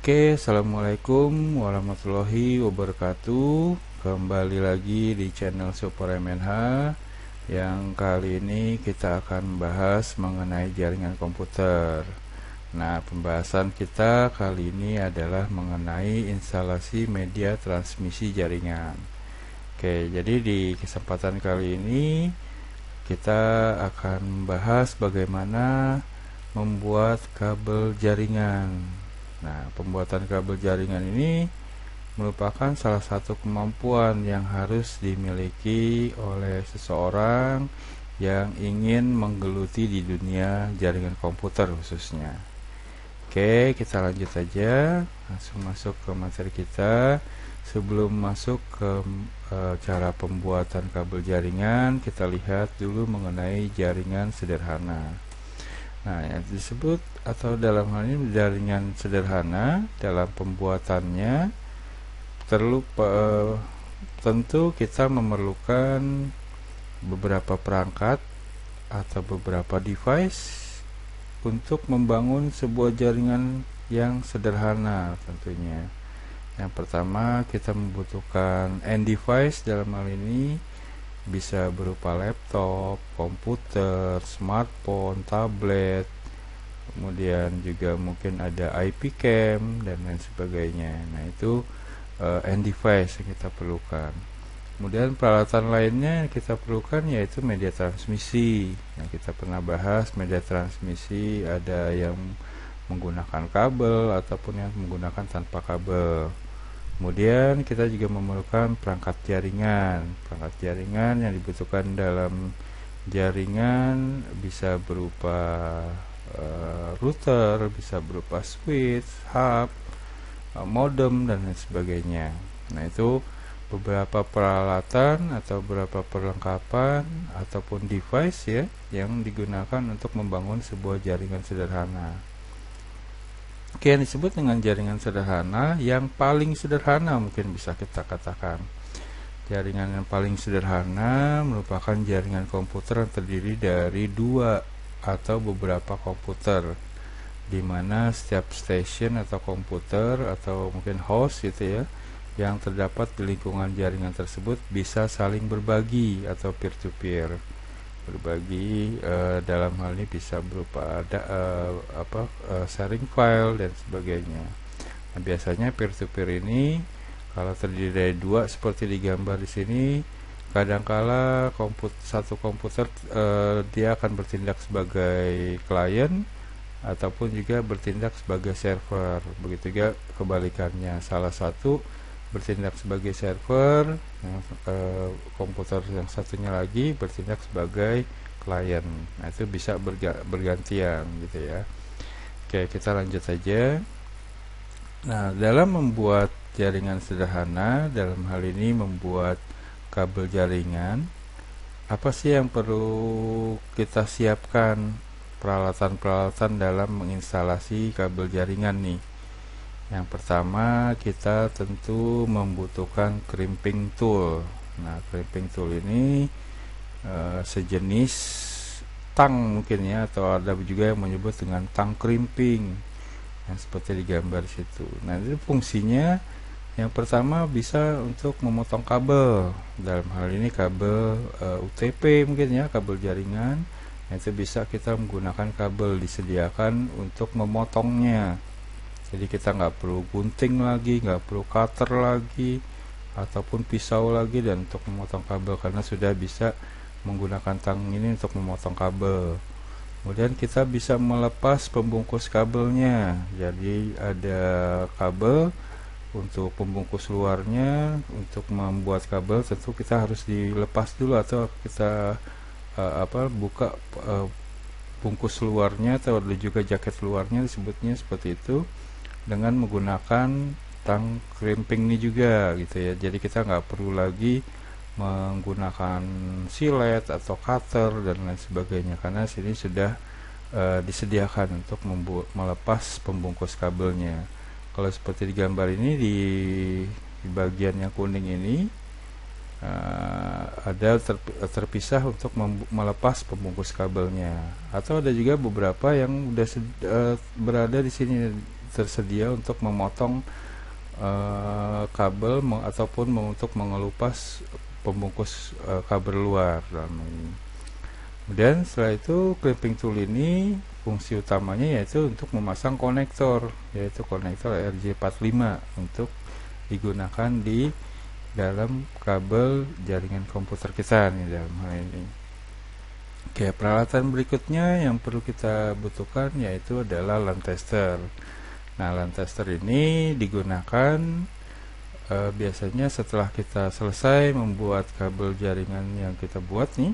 Oke, assalamualaikum warahmatullahi wabarakatuh. Kembali lagi di channel Super MNH. Yang kali ini kita akan membahas mengenai jaringan komputer. Nah, pembahasan kita kali ini adalah mengenai instalasi media transmisi jaringan. Oke, jadi di kesempatan kali ini kita akan membahas bagaimana membuat kabel jaringan. Nah, pembuatan kabel jaringan ini merupakan salah satu kemampuan yang harus dimiliki oleh seseorang yang ingin menggeluti di dunia jaringan komputer khususnya. Oke, kita lanjut aja, langsung masuk ke materi kita. Sebelum masuk ke cara pembuatan kabel jaringan, kita lihat dulu mengenai jaringan sederhana. Nah, yang disebut atau dalam hal ini jaringan sederhana dalam pembuatannya tentu kita memerlukan beberapa perangkat atau beberapa device untuk membangun sebuah jaringan yang sederhana tentunya. Yang pertama kita membutuhkan end device, dalam hal ini bisa berupa laptop, komputer, smartphone, tablet, kemudian juga mungkin ada IP cam dan lain sebagainya. Nah, itu end device yang kita perlukan. Kemudian peralatan lainnya yang kita perlukan yaitu media transmisi. Nah, kita pernah bahas media transmisi, ada yang menggunakan kabel ataupun yang menggunakan tanpa kabel. Kemudian kita juga memerlukan perangkat jaringan. Perangkat jaringan yang dibutuhkan dalam jaringan bisa berupa router, bisa berupa switch, hub, modem dan lain sebagainya. Nah, itu beberapa peralatan atau beberapa perlengkapan ataupun device ya yang digunakan untuk membangun sebuah jaringan sederhana. Oke, yang disebut dengan jaringan sederhana, yang paling sederhana mungkin bisa kita katakan. Jaringan yang paling sederhana merupakan jaringan komputer yang terdiri dari dua atau beberapa komputer, di mana setiap station atau komputer atau mungkin host gitu ya, yang terdapat di lingkungan jaringan tersebut bisa saling berbagi atau peer-to-peer. Berbagi dalam hal ini bisa berupa sharing file dan sebagainya. Nah, biasanya peer-to-peer ini kalau terdiri dari dua seperti digambar di sini, kadangkala satu komputer dia akan bertindak sebagai klien ataupun juga bertindak sebagai server. Begitu juga kebalikannya, salah satu bertindak sebagai server, komputer yang satunya lagi bertindak sebagai klien. Nah, itu bisa bergantian gitu ya. Oke, kita lanjut saja. Nah, dalam membuat jaringan sederhana, dalam hal ini membuat kabel jaringan, apa sih yang perlu kita siapkan? Peralatan-peralatan dalam menginstalasi kabel jaringan nih. Yang pertama, kita tentu membutuhkan crimping tool. Nah, crimping tool ini sejenis tang mungkin ya, atau ada juga yang menyebut dengan tang crimping yang seperti digambar di situ. Nah, itu fungsinya yang pertama bisa untuk memotong kabel. Dalam hal ini kabel UTP mungkin ya, kabel jaringan. Nah, itu bisa kita menggunakan kabel disediakan untuk memotongnya. Jadi kita nggak perlu gunting lagi, nggak perlu cutter lagi, ataupun pisau lagi dan untuk memotong kabel, karena sudah bisa menggunakan tang ini untuk memotong kabel. Kemudian kita bisa melepas pembungkus kabelnya. Jadi ada kabel untuk pembungkus luarnya. Untuk membuat kabel tentu kita harus dilepas dulu atau kita buka bungkus luarnya atau ada juga jaket luarnya, disebutnya seperti itu, dengan menggunakan tang crimping ini juga gitu ya. Jadi kita nggak perlu lagi menggunakan silet atau cutter dan lain sebagainya, karena sini sudah disediakan untuk melepas pembungkus kabelnya. Kalau seperti di gambar ini, di bagian yang kuning ini ada terpisah untuk melepas pembungkus kabelnya, atau ada juga beberapa yang sudah berada di sini tersedia untuk memotong kabel ataupun untuk mengelupas pembungkus kabel luar dalam ini. Kemudian setelah itu crimping tool ini fungsi utamanya yaitu untuk memasang konektor, yaitu konektor RJ45 untuk digunakan di dalam kabel jaringan komputer kita nih dalam hal ini. Oke, peralatan berikutnya yang perlu kita butuhkan yaitu adalah LAN tester. Nah, LAN tester ini digunakan biasanya setelah kita selesai membuat kabel jaringan yang kita buat nih,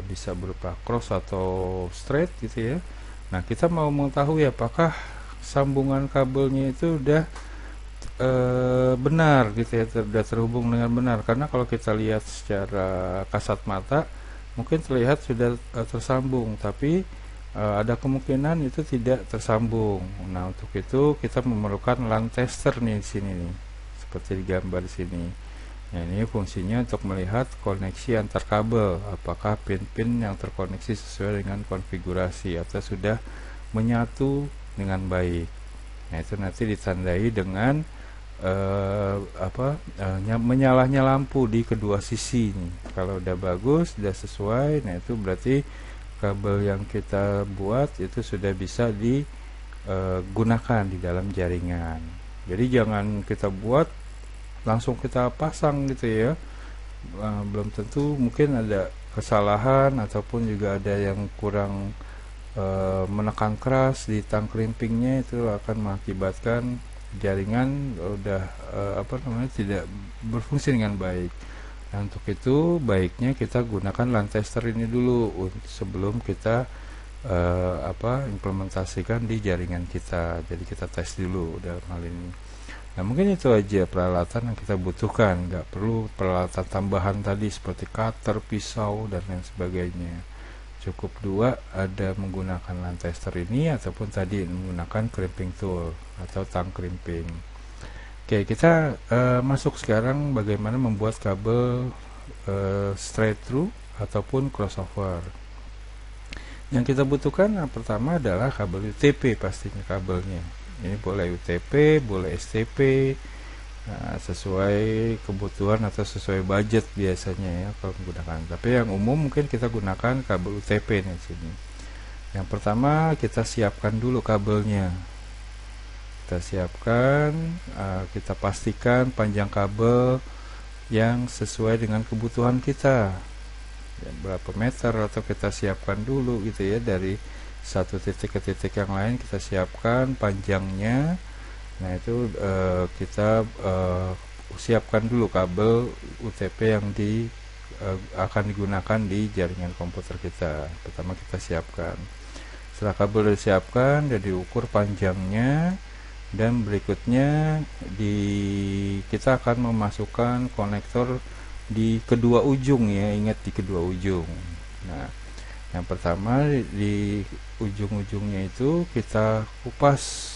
bisa berupa cross atau straight gitu ya. Nah, kita mau mengetahui apakah sambungan kabelnya itu udah benar gitu ya, sudah terhubung dengan benar. Karena kalau kita lihat secara kasat mata mungkin terlihat sudah tersambung, tapi ada kemungkinan itu tidak tersambung. Nah, untuk itu kita memerlukan LAN tester nih di sini nih, seperti di gambar di sini. Nah, ini fungsinya untuk melihat koneksi antar kabel, apakah pin-pin yang terkoneksi sesuai dengan konfigurasi atau sudah menyatu dengan baik. Nah, itu nanti ditandai dengan menyalahnya lampu di kedua sisi nih. Kalau udah bagus, udah sesuai, nah itu berarti kabel yang kita buat itu sudah bisa digunakan di dalam jaringan. Jadi jangan kita buat langsung kita pasang gitu ya, belum tentu, mungkin ada kesalahan ataupun juga ada yang kurang menekan keras di tang crimpingnya, itu akan mengakibatkan jaringan udah tidak berfungsi dengan baik. Nah, untuk itu baiknya kita gunakan LAN tester ini dulu sebelum kita implementasikan di jaringan kita. Jadi kita tes dulu dalam hal ini. Nah, mungkin itu aja peralatan yang kita butuhkan, nggak perlu peralatan tambahan tadi seperti cutter, pisau, dan lain sebagainya. Cukup dua, ada menggunakan LAN tester ini ataupun tadi menggunakan crimping tool atau tang crimping. Oke, kita masuk sekarang bagaimana membuat kabel straight through ataupun crossover. Yang kita butuhkan yang pertama adalah kabel UTP, pastinya kabelnya. Ini boleh UTP, boleh STP, sesuai kebutuhan atau sesuai budget biasanya ya kalau menggunakan. Tapi yang umum mungkin kita gunakan kabel UTP nih sini. Yang pertama kita siapkan dulu kabelnya. Kita siapkan, kita pastikan panjang kabel yang sesuai dengan kebutuhan kita. Ya, berapa meter atau kita siapkan dulu gitu ya, dari satu titik ke titik yang lain kita siapkan panjangnya. Nah, itu kita siapkan dulu kabel UTP yang akan digunakan di jaringan komputer kita. Pertama kita siapkan. Setelah kabel disiapkan dan diukur panjangnya, dan berikutnya kita akan memasukkan konektor di kedua ujung ya, ingat di kedua ujung. Nah, yang pertama di ujung-ujungnya itu kita kupas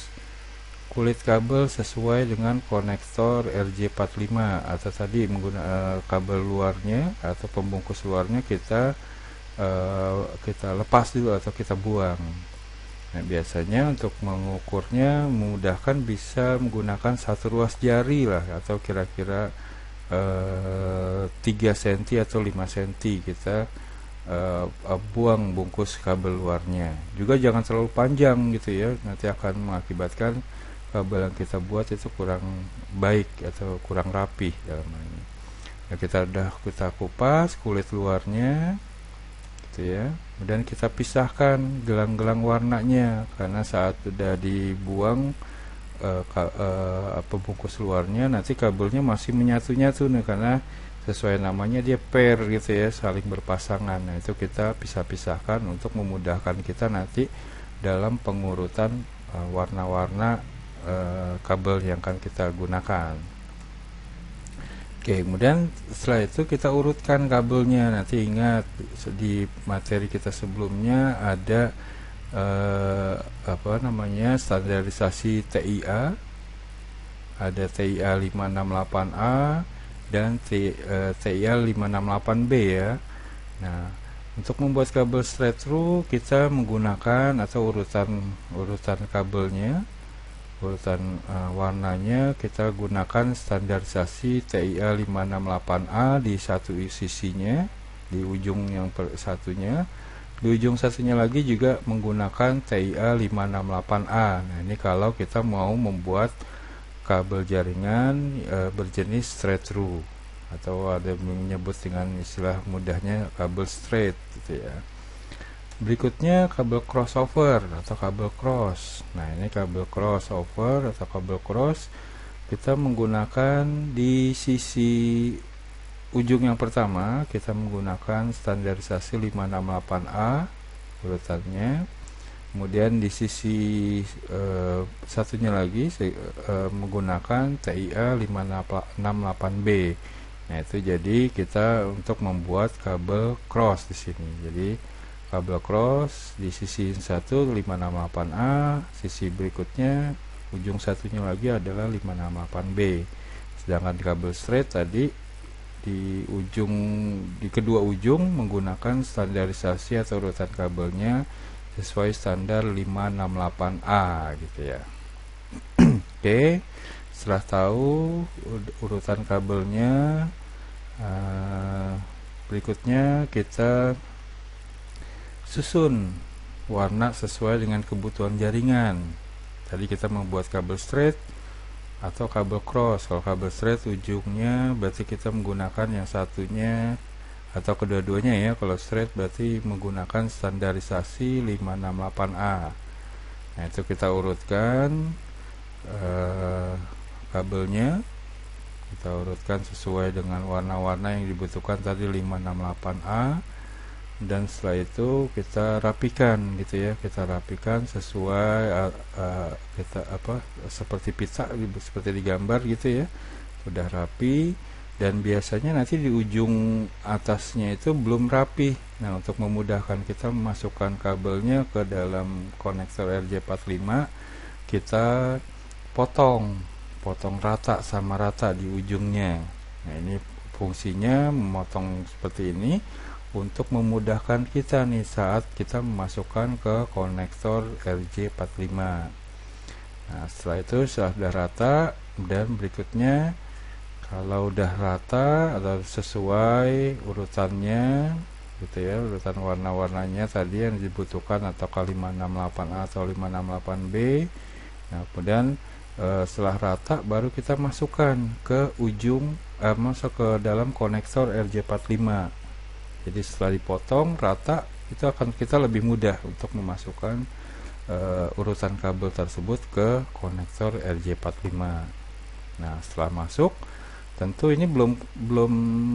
kulit kabel sesuai dengan konektor RJ45 atau tadi menggunakan kabel luarnya atau pembungkus luarnya kita lepas dulu atau kita buang. Nah, biasanya untuk mengukurnya memudahkan bisa menggunakan satu ruas jari lah, atau kira-kira 3 cm atau 5 cm kita buang bungkus kabel luarnya. Juga jangan terlalu panjang gitu ya, nanti akan mengakibatkan kabel yang kita buat itu kurang baik atau kurang rapih dalam hal ini. Nah, kita kupas kulit luarnya gitu ya, kemudian kita pisahkan gelang-gelang warnanya, karena saat sudah dibuang pembungkus luarnya nanti kabelnya masih menyatu-nyatu nih, karena sesuai namanya dia pair gitu ya, saling berpasangan. Nah, itu kita pisah-pisahkan untuk memudahkan kita nanti dalam pengurutan warna-warna kabel yang akan kita gunakan. Oke, kemudian setelah itu kita urutkan kabelnya. Nanti ingat di materi kita sebelumnya ada standarisasi TIA, ada TIA 568A dan TIA 568B ya. Nah, untuk membuat kabel straight through kita menggunakan atau urutan kabelnya urutan warnanya kita gunakan standarisasi TIA 568A di satu sisinya, di ujung yang satunya. Di ujung satunya lagi juga menggunakan TIA 568A. Nah, ini kalau kita mau membuat kabel jaringan berjenis straight through, atau ada menyebut dengan istilah mudahnya kabel straight gitu ya. Berikutnya kabel crossover atau kabel cross. Nah, ini kabel crossover atau kabel cross kita menggunakan di sisi ujung yang pertama, kita menggunakan standarisasi 568A urutannya. Kemudian di sisi satunya lagi menggunakan TIA 568B. Nah, itu jadi kita untuk membuat kabel cross di sini. Jadi kabel cross di sisi 1 568A, sisi berikutnya ujung satunya lagi adalah 568B. Sedangkan kabel straight tadi di kedua ujung menggunakan standarisasi atau urutan kabelnya sesuai standar 568A gitu ya. Oke, setelah tahu urutan kabelnya, berikutnya kita susun warna sesuai dengan kebutuhan jaringan. Tadi kita membuat kabel straight atau kabel cross. Kalau kabel straight ujungnya berarti kita menggunakan yang satunya atau kedua-duanya ya. Kalau straight berarti menggunakan standarisasi 568A. Nah, itu kita urutkan kabelnya, kita urutkan sesuai dengan warna-warna yang dibutuhkan tadi 568A. Dan setelah itu kita rapikan gitu ya, kita rapikan sesuai seperti pizza, seperti digambar gitu ya, sudah rapi. Dan biasanya nanti di ujung atasnya itu belum rapi. Nah, untuk memudahkan kita memasukkan kabelnya ke dalam konektor RJ45, kita potong rata sama rata di ujungnya. Nah, ini fungsinya memotong seperti ini untuk memudahkan kita nih saat kita memasukkan ke konektor RJ45. Nah, setelah itu sudah rata, dan berikutnya kalau udah rata atau sesuai urutannya gitu ya, urutan warna-warnanya tadi yang dibutuhkan atau 568A atau 568B. Nah, kemudian setelah rata baru kita masukkan ke ujung masuk ke dalam konektor RJ45. Jadi setelah dipotong rata, itu akan kita lebih mudah untuk memasukkan urutan kabel tersebut ke konektor RJ45. Nah, setelah masuk, tentu ini belum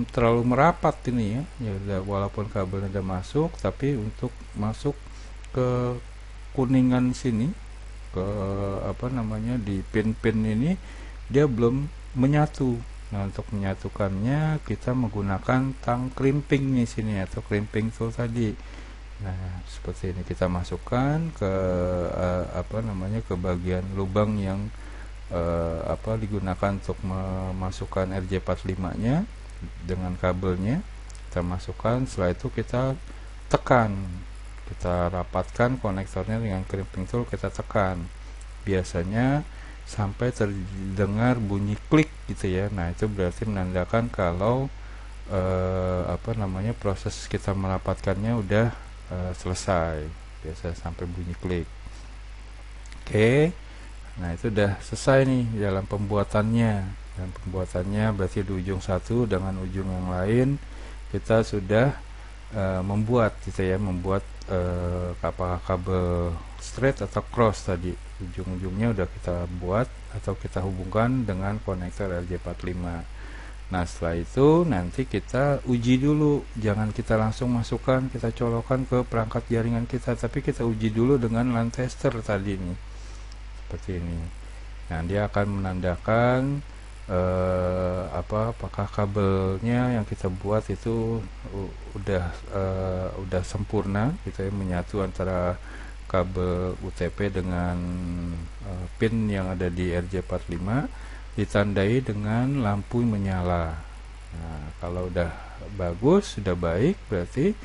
terlalu merapat ini ya. Ya, walaupun kabelnya sudah masuk, tapi untuk masuk ke kuningan sini, ke di pin-pin ini dia belum menyatu. Nah, untuk menyatukannya kita menggunakan tang crimping di sini atau crimping tool tadi. Nah, seperti ini kita masukkan ke ke bagian lubang yang digunakan untuk memasukkan RJ45-nya dengan kabelnya. Kita masukkan, setelah itu kita tekan. Kita rapatkan konektornya dengan crimping tool, kita tekan. Biasanya sampai terdengar bunyi klik gitu ya. Nah, itu berarti menandakan kalau proses kita merapatkannya udah selesai. Biasa sampai bunyi klik. Oke. Nah, itu udah selesai nih dalam pembuatannya. Dan pembuatannya berarti di ujung satu dengan ujung yang lain kita sudah membuat gitu ya, membuat apakah kabel straight atau cross tadi. Ujung-ujungnya udah kita buat atau kita hubungkan dengan konektor RJ45. Nah, setelah itu nanti kita uji dulu, jangan kita langsung masukkan, kita colokkan ke perangkat jaringan kita, tapi kita uji dulu dengan line tester tadi nih, seperti ini. Nah, dia akan menandakan apakah kabelnya yang kita buat itu udah sempurna gitu ya, menyatu antara kabel UTP dengan pin yang ada di RJ45, ditandai dengan lampu menyala. Nah, kalau udah bagus, sudah baik, berarti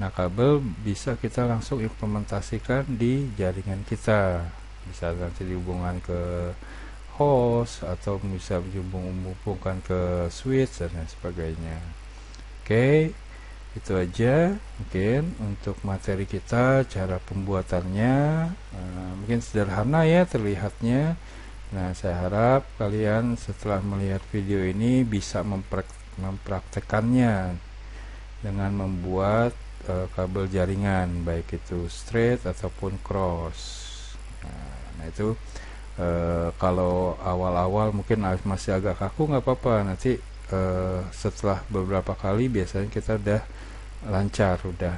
kabel bisa kita langsung implementasikan di jaringan kita. bisa nanti dihubungkan ke host atau bisa dihubungkan ke switch dan lain sebagainya. Oke, itu aja mungkin untuk materi kita, cara pembuatannya. Mungkin sederhana ya terlihatnya. Nah, saya harap kalian setelah melihat video ini bisa mempraktekannya dengan membuat kabel jaringan, baik itu straight ataupun cross. Nah itu kalau awal-awal mungkin masih agak kaku, nggak apa-apa, nanti setelah beberapa kali biasanya kita udah lancar, udah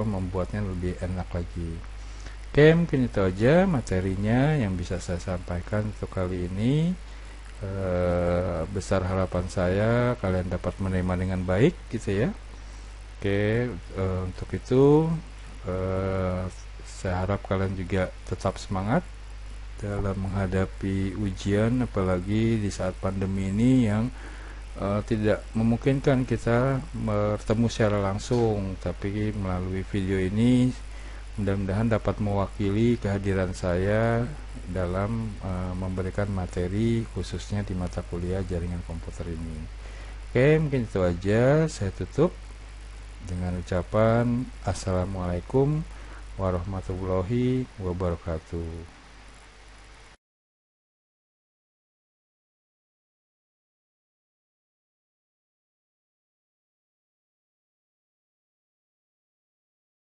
membuatnya lebih enak lagi. Oke, mungkin itu aja materinya yang bisa saya sampaikan untuk kali ini. Besar harapan saya kalian dapat menerima dengan baik gitu ya. Oke, untuk itu saya harap kalian juga tetap semangat dalam menghadapi ujian, apalagi di saat pandemi ini yang tidak memungkinkan kita bertemu secara langsung, tapi melalui video ini mudah-mudahan dapat mewakili kehadiran saya dalam memberikan materi khususnya di mata kuliah jaringan komputer ini. Oke, mungkin itu aja. Saya tutup dengan ucapan Assalamualaikum warahmatullahi wabarakatuh.